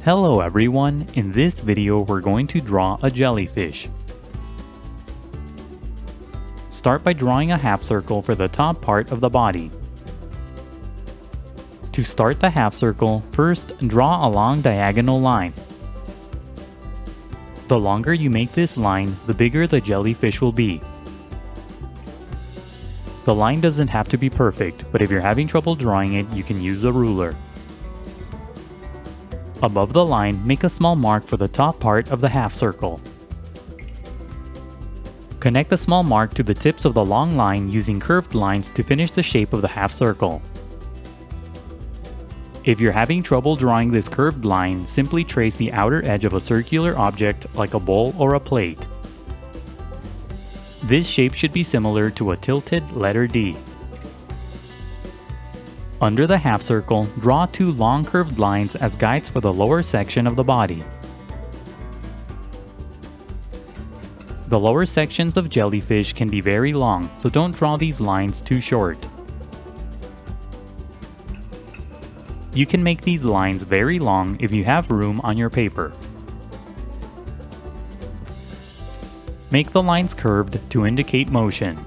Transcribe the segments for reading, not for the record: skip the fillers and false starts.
Hello everyone, in this video we're going to draw a jellyfish. Start by drawing a half circle for the top part of the body. To start the half circle, first draw a long diagonal line. The longer you make this line, the bigger the jellyfish will be. The line doesn't have to be perfect, but if you're having trouble drawing it, you can use a ruler. Above the line, make a small mark for the top part of the half circle. Connect the small mark to the tips of the long line using curved lines to finish the shape of the half circle. If you're having trouble drawing this curved line, simply trace the outer edge of a circular object like a bowl or a plate. This shape should be similar to a tilted letter D. Under the half circle, draw two long curved lines as guides for the lower section of the body. The lower sections of jellyfish can be very long, so don't draw these lines too short. You can make these lines very long if you have room on your paper. Make the lines curved to indicate motion.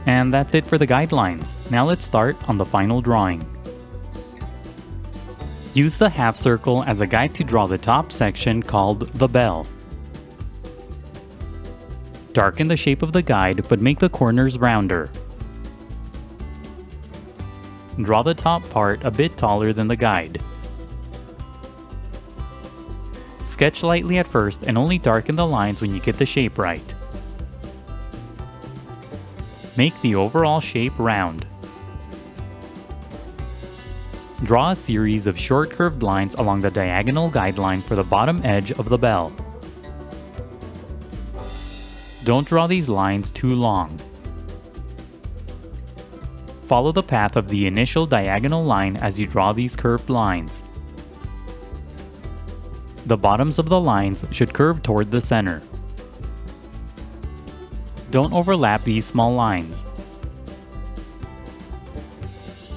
And that's it for the guidelines. Now let's start on the final drawing. Use the half circle as a guide to draw the top section called the bell. Darken the shape of the guide, but make the corners rounder. Draw the top part a bit taller than the guide. Sketch lightly at first and only darken the lines when you get the shape right. Make the overall shape round. Draw a series of short curved lines along the diagonal guideline for the bottom edge of the bell. Don't draw these lines too long. Follow the path of the initial diagonal line as you draw these curved lines. The bottoms of the lines should curve toward the center. Don't overlap these small lines.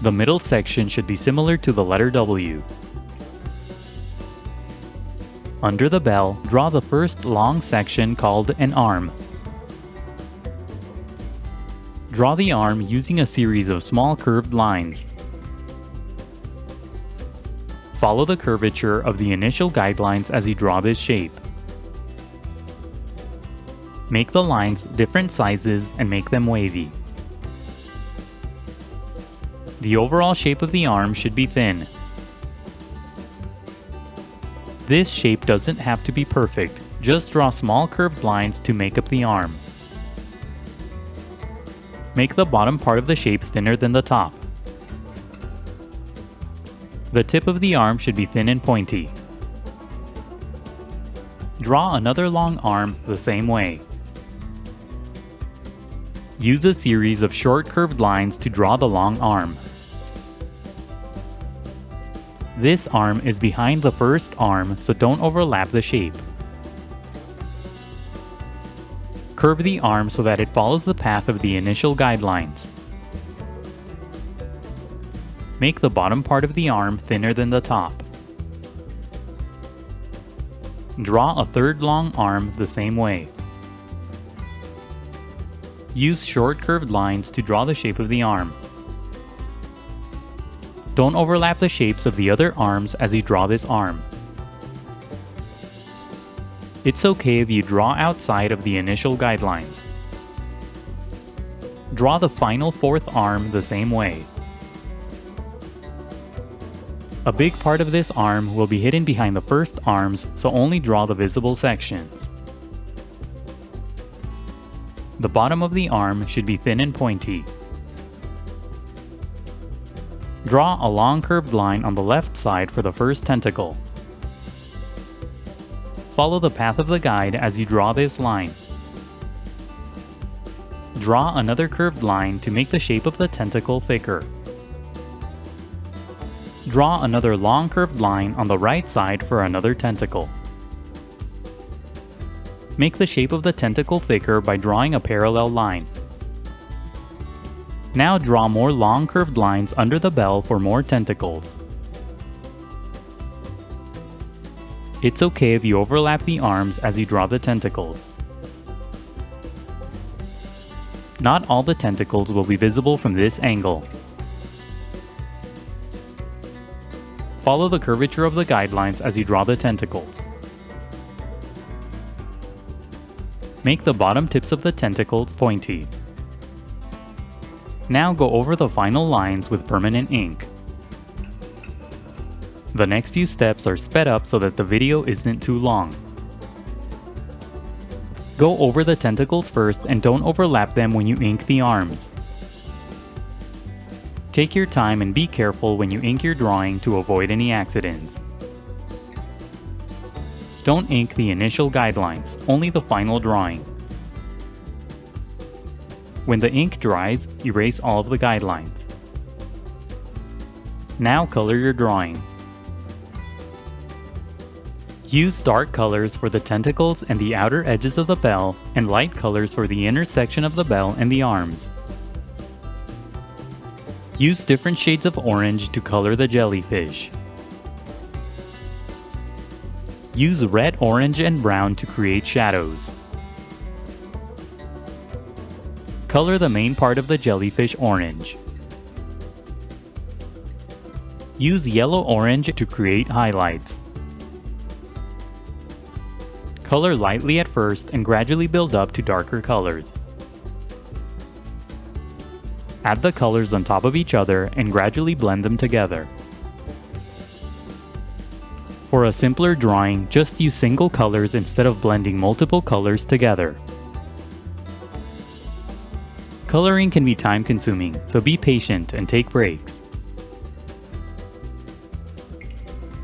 The middle section should be similar to the letter W. Under the bell, draw the first long section called an arm. Draw the arm using a series of small curved lines. Follow the curvature of the initial guidelines as you draw this shape. Make the lines different sizes and make them wavy. The overall shape of the arm should be thin. This shape doesn't have to be perfect, just draw small curved lines to make up the arm. Make the bottom part of the shape thinner than the top. The tip of the arm should be thin and pointy. Draw another long arm the same way. Use a series of short curved lines to draw the long arm. This arm is behind the first arm, so don't overlap the shape. Curve the arm so that it follows the path of the initial guidelines. Make the bottom part of the arm thinner than the top. Draw a third long arm the same way. Use short curved lines to draw the shape of the arm. Don't overlap the shapes of the other arms as you draw this arm. It's okay if you draw outside of the initial guidelines. Draw the final fourth arm the same way. A big part of this arm will be hidden behind the first arms, so only draw the visible sections. The bottom of the arm should be thin and pointy. Draw a long curved line on the left side for the first tentacle. Follow the path of the guide as you draw this line. Draw another curved line to make the shape of the tentacle thicker. Draw another long curved line on the right side for another tentacle. Make the shape of the tentacle thicker by drawing a parallel line. Now draw more long curved lines under the bell for more tentacles. It's okay if you overlap the arms as you draw the tentacles. Not all the tentacles will be visible from this angle. Follow the curvature of the guidelines as you draw the tentacles. Make the bottom tips of the tentacles pointy. Now go over the final lines with permanent ink. The next few steps are sped up so that the video isn't too long. Go over the tentacles first and don't overlap them when you ink the arms. Take your time and be careful when you ink your drawing to avoid any accidents. Don't ink the initial guidelines, only the final drawing. When the ink dries, erase all of the guidelines. Now color your drawing. Use dark colors for the tentacles and the outer edges of the bell, and light colors for the inner section of the bell and the arms. Use different shades of orange to color the jellyfish. Use red, orange, and brown to create shadows. Color the main part of the jellyfish orange. Use yellow-orange to create highlights. Color lightly at first and gradually build up to darker colors. Add the colors on top of each other and gradually blend them together. For a simpler drawing, just use single colors instead of blending multiple colors together. Coloring can be time-consuming, so be patient and take breaks.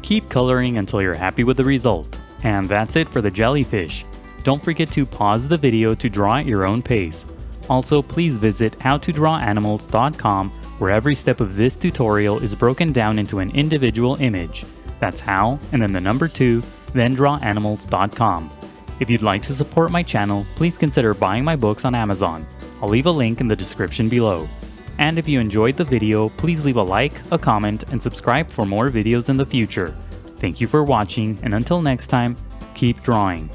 Keep coloring until you're happy with the result. And that's it for the jellyfish. Don't forget to pause the video to draw at your own pace. Also, please visit howtodrawanimals.com, where every step of this tutorial is broken down into an individual image. That's how, and then the number 2, then drawanimals.com. If you'd like to support my channel, please consider buying my books on Amazon. I'll leave a link in the description below. And if you enjoyed the video, please leave a like, a comment, and subscribe for more videos in the future. Thank you for watching, and until next time, keep drawing.